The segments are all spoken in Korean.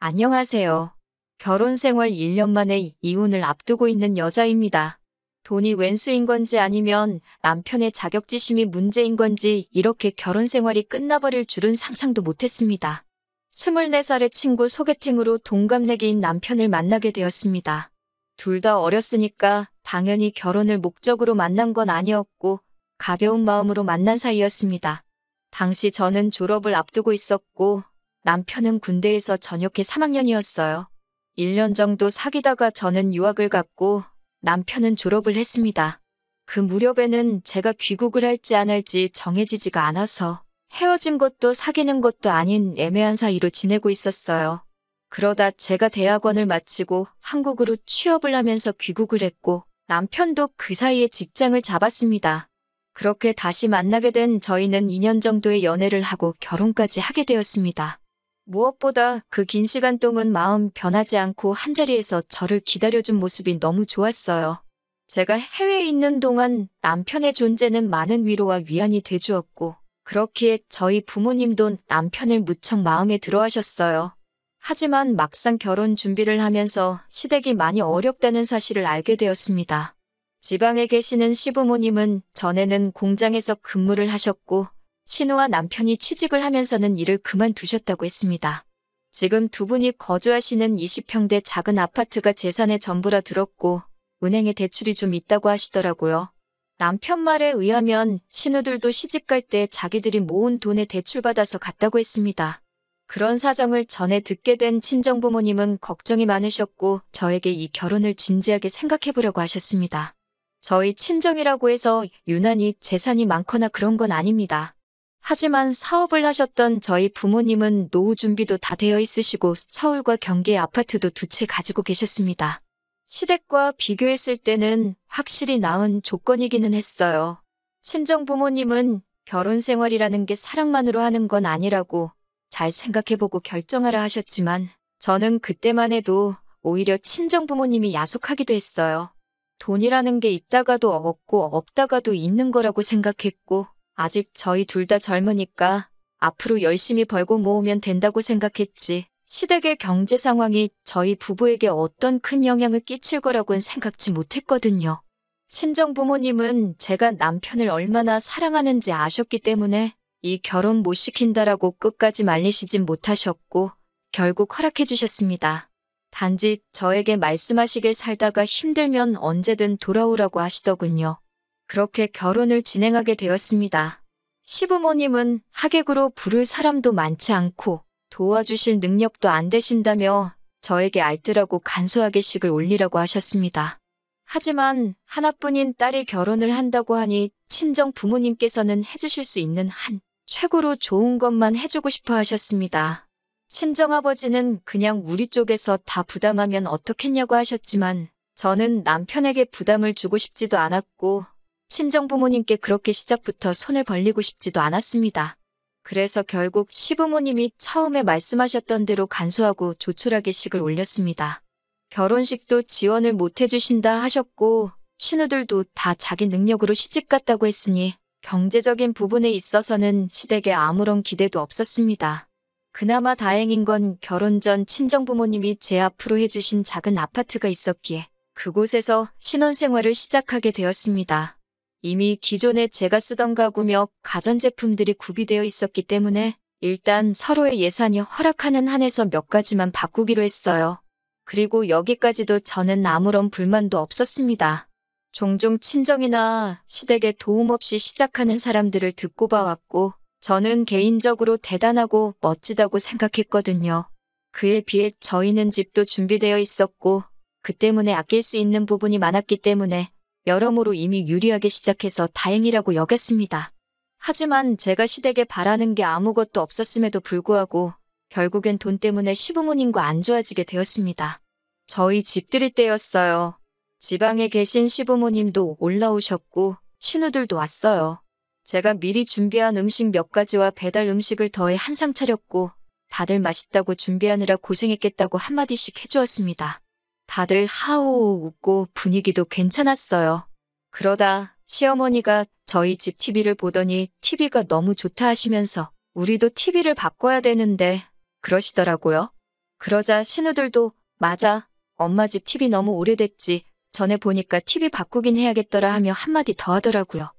안녕하세요. 결혼 생활 1년 만에 이혼을 앞두고 있는 여자입니다. 돈이 웬수인 건지 아니면 남편의 자격지심이 문제인 건지 이렇게 결혼 생활이 끝나버릴 줄은 상상도 못했습니다. 24살의 친구 소개팅으로 동갑내기인 남편을 만나게 되었습니다. 둘 다 어렸으니까 당연히 결혼을 목적으로 만난 건 아니었고 가벼운 마음으로 만난 사이였습니다. 당시 저는 졸업을 앞두고 있었고 남편은 군대에서 전역해 3학년이었어요. 1년 정도 사귀다가 저는 유학을 갔고 남편은 졸업을 했습니다. 그 무렵에는 제가 귀국을 할지 안 할지 정해지지가 않아서 헤어진 것도 사귀는 것도 아닌 애매한 사이로 지내고 있었어요. 그러다 제가 대학원을 마치고 한국으로 취업을 하면서 귀국을 했고 남편도 그 사이에 직장을 잡았습니다. 그렇게 다시 만나게 된 저희는 2년 정도의 연애를 하고 결혼까지 하게 되었습니다. 무엇보다 그 긴 시간 동안 마음 변하지 않고 한자리에서 저를 기다려준 모습이 너무 좋았어요. 제가 해외에 있는 동안 남편의 존재는 많은 위로와 위안이 돼주었고 그렇기에 저희 부모님도 남편을 무척 마음에 들어 하셨어요. 하지만 막상 결혼 준비를 하면서 시댁이 많이 어렵다는 사실을 알게 되었습니다. 지방에 계시는 시부모님은 전에는 공장에서 근무를 하셨고 신우와 남편이 취직을 하면서는 일을 그만두셨다고 했습니다. 지금 두 분이 거주하시는 20평대 작은 아파트가 재산의 전부라 들었고 은행에 대출이 좀 있다고 하시더라고요. 남편 말에 의하면 신우들도 시집갈 때 자기들이 모은 돈에 대출받아서 갔다고 했습니다. 그런 사정을 전에 듣게 된 친정부모님은 걱정이 많으셨고 저에게 이 결혼을 진지하게 생각해보려고 하셨습니다. 저희 친정이라고 해서 유난히 재산이 많거나 그런 건 아닙니다. 하지만 사업을 하셨던 저희 부모님은 노후 준비도 다 되어 있으시고 서울과 경기의 아파트도 두 채 가지고 계셨습니다. 시댁과 비교했을 때는 확실히 나은 조건이기는 했어요. 친정 부모님은 결혼 생활이라는 게 사랑만으로 하는 건 아니라고 잘 생각해보고 결정하라 하셨지만 저는 그때만 해도 오히려 친정 부모님이 야속하기도 했어요. 돈이라는 게 있다가도 없고 없다가도 있는 거라고 생각했고 아직 저희 둘 다 젊으니까 앞으로 열심히 벌고 모으면 된다고 생각했지 시댁의 경제 상황이 저희 부부에게 어떤 큰 영향을 끼칠 거라고는 생각지 못했거든요. 친정 부모님은 제가 남편을 얼마나 사랑하는지 아셨기 때문에 이 결혼 못 시킨다라고 끝까지 말리시진 못하셨고 결국 허락해 주셨습니다. 단지 저에게 말씀하시길 살다가 힘들면 언제든 돌아오라고 하시더군요. 그렇게 결혼을 진행하게 되었습니다. 시부모님은 하객으로 부를 사람도 많지 않고 도와주실 능력도 안 되신다며 저에게 알뜰하고 간소하게 식을 올리라고 하셨습니다. 하지만 하나뿐인 딸이 결혼을 한다고 하니 친정 부모님께서는 해주실 수 있는 한 최고로 좋은 것만 해주고 싶어 하셨습니다. 친정아버지는 그냥 우리 쪽에서 다 부담하면 어떻겠냐고 하셨지만 저는 남편에게 부담을 주고 싶지도 않았고 친정 부모님께 그렇게 시작부터 손을 벌리고 싶지도 않았습니다. 그래서 결국 시부모님이 처음에 말씀하셨던 대로 간소하고 조촐하게 식을 올렸습니다. 결혼식도 지원을 못 해주신다 하셨고 신우들도 다 자기 능력으로 시집 갔다고 했으니 경제적인 부분에 있어서는 시댁에 아무런 기대도 없었습니다. 그나마 다행인 건 결혼 전 친정부모님이 제 앞으로 해주신 작은 아파트가 있었기에 그곳에서 신혼생활을 시작하게 되었습니다. 이미 기존에 제가 쓰던 가구며 가전제품들이 구비되어 있었기 때문에 일단 서로의 예산이 허락하는 한에서 몇 가지만 바꾸기로 했어요. 그리고 여기까지도 저는 아무런 불만도 없었습니다. 종종 친정이나 시댁에 도움 없이 시작하는 사람들을 듣고 봐왔고 저는 개인적으로 대단하고 멋지다고 생각했거든요. 그에 비해 저희는 집도 준비되어 있었고 그 때문에 아낄 수 있는 부분이 많았기 때문에 여러모로 이미 유리하게 시작해서 다행이라고 여겼습니다. 하지만 제가 시댁에 바라는 게 아무것도 없었음에도 불구하고 결국엔 돈 때문에 시부모님과 안 좋아지게 되었습니다. 저희 집들일 때였어요. 지방에 계신 시부모님도 올라오셨고 신우들도 왔어요. 제가 미리 준비한 음식 몇 가지와 배달 음식을 더해 한 상 차렸고 다들 맛있다고 준비하느라 고생했겠다고 한마디씩 해주었습니다. 다들 하오 웃고 분위기도 괜찮았어요. 그러다 시어머니가 저희 집 TV를 보더니 TV가 너무 좋다 하시면서 우리도 TV를 바꿔야 되는데 그러시더라고요. 그러자 신우들도 맞아. 엄마 집 TV 너무 오래됐지. 전에 보니까 TV 바꾸긴 해야겠더라 하며 한마디 더 하더라고요.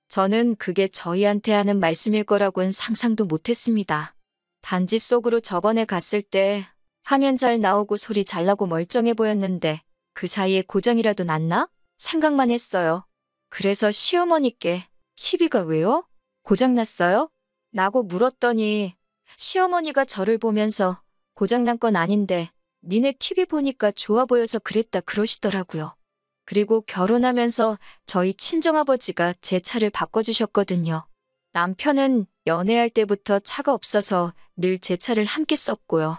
저는 그게 저희한테 하는 말씀일 거라고는 상상도 못했습니다. 단지 속으로 저번에 갔을 때 화면 잘 나오고 소리 잘 나고 멀쩡해 보였는데 그 사이에 고장이라도 났나? 생각만 했어요. 그래서 시어머니께 TV가 왜요? 고장났어요? 라고 물었더니 시어머니가 저를 보면서 고장난 건 아닌데 니네 TV 보니까 좋아 보여서 그랬다 그러시더라고요. 그리고 결혼하면서 저희 친정아버지가 제 차를 바꿔주셨거든요. 남편은 연애할 때부터 차가 없어서 늘 제 차를 함께 썼고요.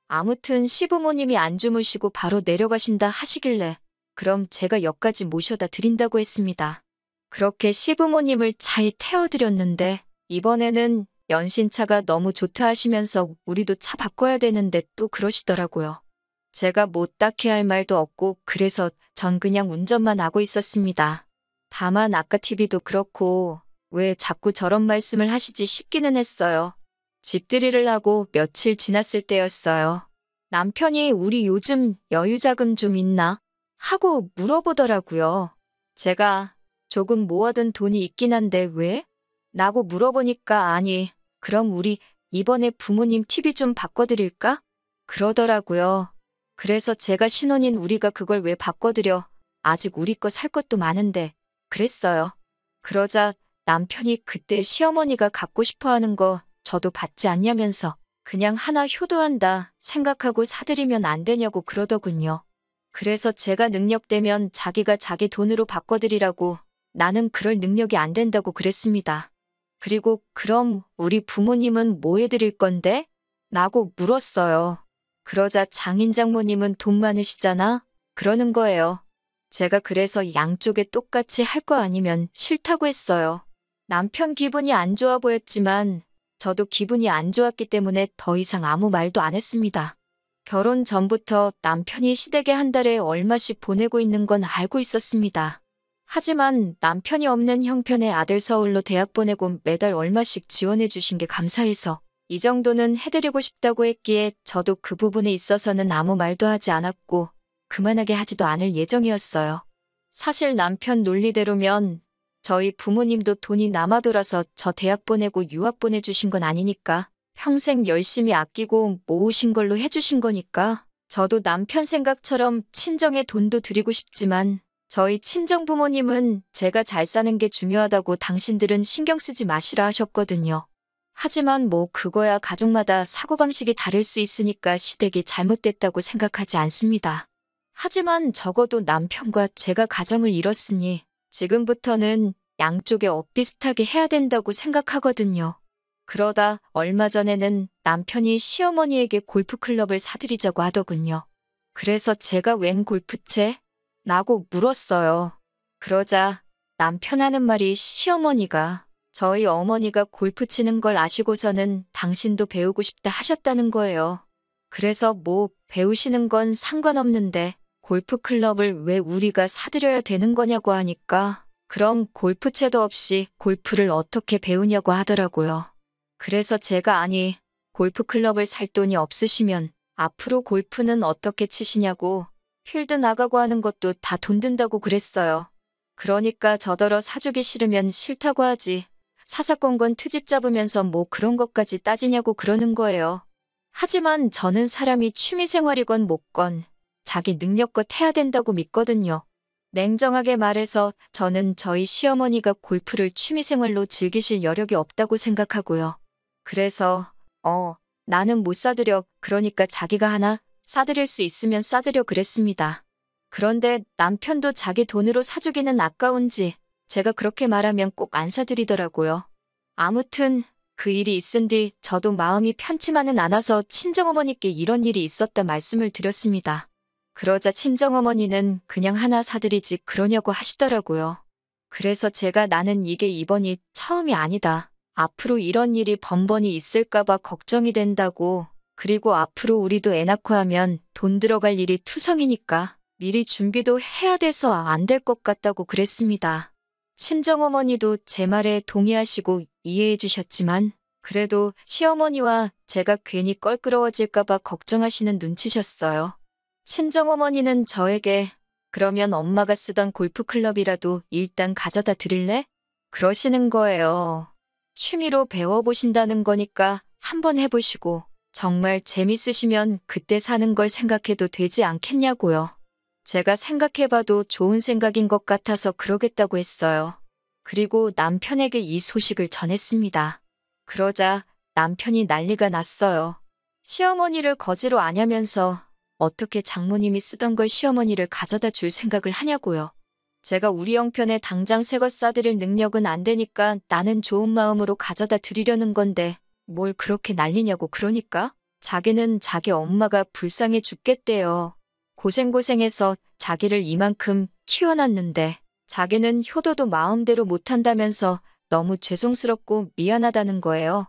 아무튼 시부모님이 안 주무시고 바로 내려가신다 하시길래 그럼 제가 역까지 모셔다 드린다고 했습니다. 그렇게 시부모님을 차에 태워드렸는데 이번에는 연신차가 너무 좋다 하시면서 우리도 차 바꿔야 되는데 또 그러시더라고요. 제가 뭐 딱히 할 말도 없고 그래서 전 그냥 운전만 하고 있었습니다. 다만 아까 TV도 그렇고 왜 자꾸 저런 말씀을 하시지 싶기는 했어요. 집들이를 하고 며칠 지났을 때였어요. 남편이 우리 요즘 여유자금 좀 있나? 하고 물어보더라고요. 제가 조금 모아둔 돈이 있긴 한데 왜? 라고 물어보니까 아니, 그럼 우리 이번에 부모님 TV 좀 바꿔드릴까? 그러더라고요. 그래서 제가 신혼인 우리가 그걸 왜 바꿔드려? 아직 우리 거 살 것도 많은데. 그랬어요. 그러자 남편이 그때 시어머니가 갖고 싶어 하는 거 저도 받지 않냐면서 그냥 하나 효도한다 생각하고 사드리면 안 되냐고 그러더군요. 그래서 제가 능력되면 자기가 자기 돈으로 바꿔드리라고 나는 그럴 능력이 안 된다고 그랬습니다. 그리고 그럼 우리 부모님은 뭐 해드릴 건데? 라고 물었어요. 그러자 장인 장모님은 돈 많으시잖아? 그러는 거예요. 제가 그래서 양쪽에 똑같이 할 거 아니면 싫다고 했어요. 남편 기분이 안 좋아 보였지만 저도 기분이 안 좋았기 때문에 더 이상 아무 말도 안 했습니다. 결혼 전부터 남편이 시댁에 한 달에 얼마씩 보내고 있는 건 알고 있었습니다. 하지만 남편이 없는 형편의 아들 서울로 대학 보내고 매달 얼마씩 지원해 주신 게 감사해서 이 정도는 해드리고 싶다고 했기에 저도 그 부분에 있어서는 아무 말도 하지 않았고 그만하게 하지도 않을 예정이었어요. 사실 남편 논리대로면 저희 부모님도 돈이 남아돌아서 저 대학 보내고 유학 보내주신 건 아니니까 평생 열심히 아끼고 모으신 걸로 해주신 거니까 저도 남편 생각처럼 친정에 돈도 드리고 싶지만 저희 친정 부모님은 제가 잘 사는 게 중요하다고 당신들은 신경 쓰지 마시라 하셨거든요. 하지만 뭐 그거야 가족마다 사고방식이 다를 수 있으니까 시댁이 잘못됐다고 생각하지 않습니다. 하지만 적어도 남편과 제가 가정을 이뤘으니 지금부터는 양쪽에 엇비슷하게 해야 된다고 생각하거든요. 그러다 얼마 전에는 남편이 시어머니에게 골프클럽을 사드리자고 하더군요. 그래서 제가 웬 골프채? 라고 물었어요. 그러자 남편 하는 말이 시어머니가 저희 어머니가 골프 치는 걸 아시고서는 당신도 배우고 싶다 하셨다는 거예요. 그래서 뭐 배우시는 건 상관없는데 골프클럽을 왜 우리가 사드려야 되는 거냐고 하니까 그럼 골프채도 없이 골프를 어떻게 배우냐고 하더라고요. 그래서 제가 아니 골프클럽을 살 돈이 없으시면 앞으로 골프는 어떻게 치시냐고 필드 나가고 하는 것도 다 돈 든다고 그랬어요. 그러니까 저더러 사주기 싫으면 싫다고 하지. 사사건건 트집 잡으면서 뭐 그런 것까지 따지냐고 그러는 거예요. 하지만 저는 사람이 취미생활이건 뭐건 자기 능력껏 해야 된다고 믿거든요. 냉정하게 말해서 저는 저희 시어머니가 골프를 취미생활로 즐기실 여력이 없다고 생각하고요. 그래서 나는 못 사드려. 그러니까 자기가 하나 사드릴 수 있으면 사드려 그랬습니다. 그런데 남편도 자기 돈으로 사주기는 아까운지 제가 그렇게 말하면 꼭 안 사드리더라고요. 아무튼 그 일이 있은 뒤 저도 마음이 편치만은 않아서 친정어머니께 이런 일이 있었다 말씀을 드렸습니다. 그러자 친정어머니는 그냥 하나 사드리지 그러냐고 하시더라고요. 그래서 제가 나는 이게 이번이 처음이 아니다. 앞으로 이런 일이 번번이 있을까봐 걱정이 된다고. 그리고 앞으로 우리도 애 낳고 하면 돈 들어갈 일이 투성이니까 미리 준비도 해야 돼서 안 될 것 같다고 그랬습니다. 친정어머니도 제 말에 동의하시고 이해해 주셨지만 그래도 시어머니와 제가 괜히 껄끄러워질까봐 걱정하시는 눈치셨어요. 친정어머니는 저에게 그러면 엄마가 쓰던 골프클럽이라도 일단 가져다 드릴래? 그러시는 거예요. 취미로 배워보신다는 거니까 한번 해보시고 정말 재밌으시면 그때 사는 걸 생각해도 되지 않겠냐고요. 제가 생각해봐도 좋은 생각인 것 같아서 그러겠다고 했어요. 그리고 남편에게 이 소식을 전했습니다. 그러자 남편이 난리가 났어요. 시어머니를 거지로 아냐면서 어떻게 장모님이 쓰던 걸 시어머니를 가져다 줄 생각을 하냐고요. 제가 우리 형편에 당장 새 것 사드릴 능력은 안 되니까 나는 좋은 마음으로 가져다 드리려는 건데 뭘 그렇게 난리냐고 그러니까 자기는 자기 엄마가 불쌍해 죽겠대요. 고생고생해서 자기를 이만큼 키워놨는데 자기는 효도도 마음대로 못한다면서 너무 죄송스럽고 미안하다는 거예요.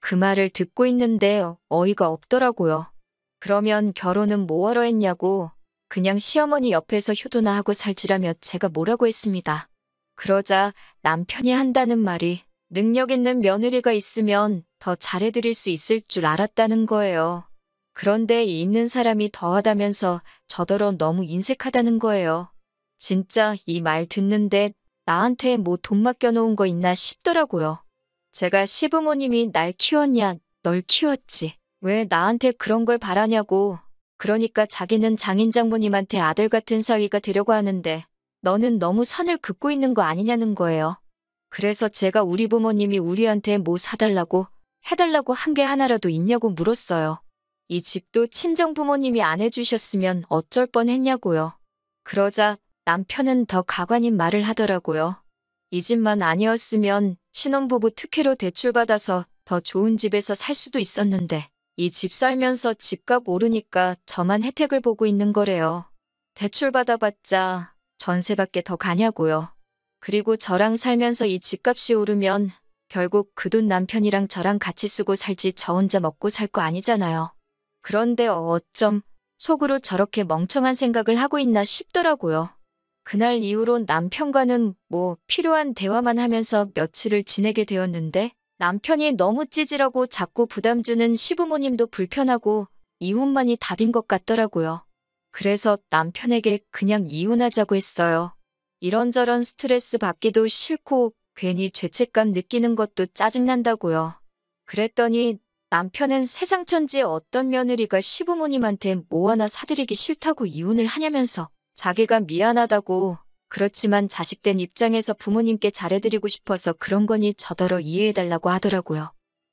그 말을 듣고 있는데 어이가 없더라고요. 그러면 결혼은 뭐하러 했냐고 그냥 시어머니 옆에서 효도나 하고 살지라며 제가 뭐라고 했습니다. 그러자 남편이 한다는 말이 능력 있는 며느리가 있으면 더 잘해드릴 수 있을 줄 알았다는 거예요. 그런데 있는 사람이 더하다면서 저더러 너무 인색하다는 거예요. 진짜 이 말 듣는데 나한테 뭐 돈 맡겨놓은 거 있나 싶더라고요. 제가 시부모님이 날 키웠냐, 널 키웠지. 왜 나한테 그런 걸 바라냐고. 그러니까 자기는 장인 장모님한테 아들 같은 사위가 되려고 하는데 너는 너무 선을 긋고 있는 거 아니냐는 거예요. 그래서 제가 우리 부모님이 우리한테 뭐 사달라고 해달라고 한 게 하나라도 있냐고 물었어요. 이 집도 친정 부모님이 안 해주셨으면 어쩔 뻔했냐고요. 그러자 남편은 더 가관인 말을 하더라고요. 이 집만 아니었으면 신혼부부 특혜로 대출받아서 더 좋은 집에서 살 수도 있었는데 이 집 살면서 집값 오르니까 저만 혜택을 보고 있는 거래요. 대출 받아봤자 전세밖에 더 가냐고요. 그리고 저랑 살면서 이 집값이 오르면 결국 그 돈 남편이랑 저랑 같이 쓰고 살지 저 혼자 먹고 살 거 아니잖아요. 그런데 어쩜 속으로 저렇게 멍청한 생각을 하고 있나 싶더라고요. 그날 이후로 남편과는 뭐 필요한 대화만 하면서 며칠을 지내게 되었는데 남편이 너무 찌질하고 자꾸 부담 주는 시부모님도 불편하고 이혼만이 답인 것 같더라고요. 그래서 남편에게 그냥 이혼하자고 했어요. 이런저런 스트레스 받기도 싫고 괜히 죄책감 느끼는 것도 짜증난다고요. 그랬더니 남편은 세상 천지의 어떤 며느리가 시부모님한테 뭐 하나 사드리기 싫다고 이혼을 하냐면서 자기가 미안하다고 그렇지만 자식된 입장에서 부모님께 잘해드리고 싶어서 그런 거니 저더러 이해해달라고 하더라고요.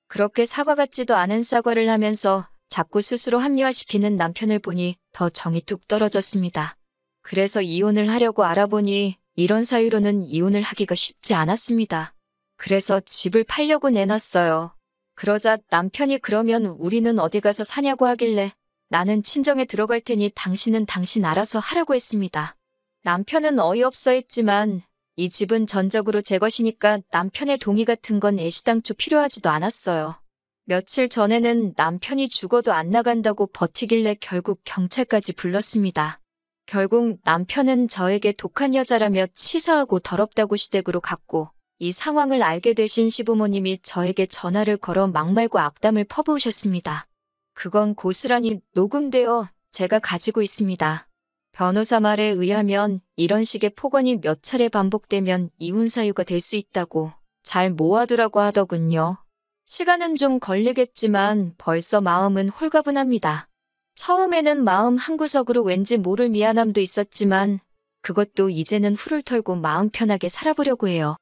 그렇게 사과 같지도 않은 사과를 하면서 자꾸 스스로 합리화시키는 남편을 보니 더 정이 뚝 떨어졌습니다. 그래서 이혼을 하려고 알아보니 이런 사유로는 이혼을 하기가 쉽지 않았습니다. 그래서 집을 팔려고 내놨어요. 그러자 남편이 그러면 우리는 어디 가서 사냐고 하길래 나는 친정에 들어갈 테니 당신은 당신 알아서 하라고 했습니다. 남편은 어이없어 했지만 이 집은 전적으로 제 것이니까 남편의 동의 같은 건 애시당초 필요하지도 않았어요. 며칠 전에는 남편이 죽어도 안 나간다고 버티길래 결국 경찰까지 불렀습니다. 결국 남편은 저에게 독한 여자라며 치사하고 더럽다고 시댁으로 갔고 이 상황을 알게 되신 시부모님이 저에게 전화를 걸어 막말과 악담을 퍼부으셨습니다. 그건 고스란히 녹음되어 제가 가지고 있습니다. 변호사 말에 의하면 이런 식의 폭언이 몇 차례 반복되면 이혼 사유가 될 수 있다고 잘 모아두라고 하더군요. 시간은 좀 걸리겠지만 벌써 마음은 홀가분합니다. 처음에는 마음 한구석으로 왠지 모를 미안함도 있었지만 그것도 이제는 훌을 털고 마음 편하게 살아보려고 해요.